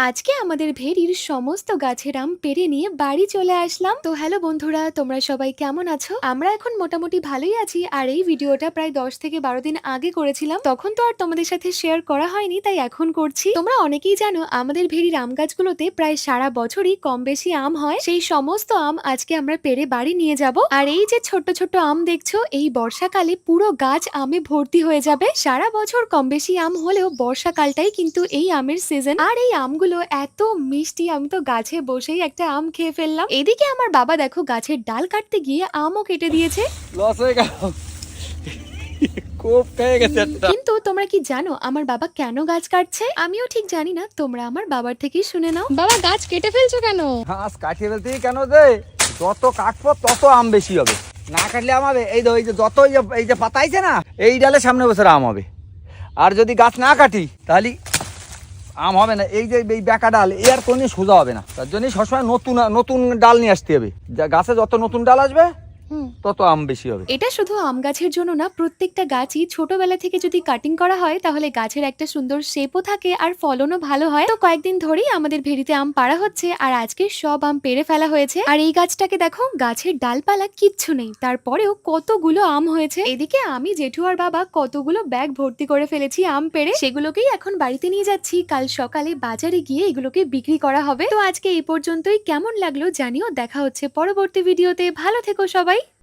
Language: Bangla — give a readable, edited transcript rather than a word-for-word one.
আজকে আমাদের ভেরির সমস্ত গাছের আম পেড়ে নিয়ে বাড়ি চলে আসলাম। তো হ্যালো বন্ধুরা, তোমরা সবাই কেমন আছো? আমরা এখন মোটামুটি ভালোই আছি। আর এই ভিডিওটা প্রায় 10 থেকে 12 দিন আগে করেছিলাম, তখন তো আর তোমাদের সাথে শেয়ার করা হয়নি, তাই এখন করছি। তোমরা অনেকেই জানো আমাদের ভেরির আম গাছগুলোতে প্রায় সারা বছরই কম বেশি আম হয়। সেই সমস্ত আম আজকে আমরা পেড়ে বাড়ি নিয়ে যাব। আর এই যে ছোট্ট ছোট্ট আম দেখছো, এই বর্ষাকালে পুরো গাছ আমে ভর্তি হয়ে যাবে। সারা বছর কম বেশি আম হলেও বর্ষাকালটাই কিন্তু এই আমের সিজন। আর এই আমগুলো এত মিষ্টি, আমি তো গাছে বসেই একটা আম খেয়ে ফেললাম। এদিকে আমার বাবা দেখো গাছের ডাল কাটতে গিয়ে আমও কেটে দিয়েছে। লস হয়ে গেল, খুব পেয়ে গেছে একটা। কিন্তু তোমরা কি জানো আমার বাবা কেন গাছ কাটছে? আমিও ঠিক জানি না, তোমরা আমার বাবার থেকেই শুনে নাও। বাবা, গাছ কেটে ফেলছো কেন? ঘাস কাটিয়ে ফেলতে কেন দে, যত কাটবো তত আম বেশি হবে। না কাটলে আম হবে। এই যে যত এই যে পাতা আছে না, এই ডালে সামনে বছর আম হবে। আর যদি গাছ না কাটি তাহলে আম হবে না। এই যে এই বেঁকা ডাল এর কোনো সোজা হবে না। তার জন্যই সবসময় নতুন নতুন ডাল নিয়ে আসতে হবে। গাছে যত নতুন ডাল আসবে তত আম বেশি হবে। এটা শুধু আম গাছের জন্য না, প্রত্যেকটা গাছই ছোটবেলা থেকে যদি কাটিং করা হয় তাহলে গাছের একটা সুন্দর শেপও থাকে আর ফলনও ভালো হয়। তো কয়েকদিন ধরেই আমাদের ভেরিতে আম পাড়া হচ্ছে, আর আজকে সব আম পেড়ে ফেলা হয়েছে। আর এই গাছটাকে দেখো, গাছের ডালপালা কিচ্ছু নেই, তারপরেও কতগুলো আম হয়েছে। এদিকে আমি, জেঠু আর বাবা কতগুলো ব্যাগ ভর্তি করে ফেলেছি আম পেড়ে, সেগুলোকেই এখন বাড়িতে নিয়ে যাচ্ছি। কাল সকালে বাজারে গিয়ে এগুলোকে বিক্রি করা হবে। তো আজকে এই পর্যন্তই। কেমন লাগলো জানিও। দেখা হচ্ছে পরবর্তী ভিডিওতে। ভালো থেকো সবাই।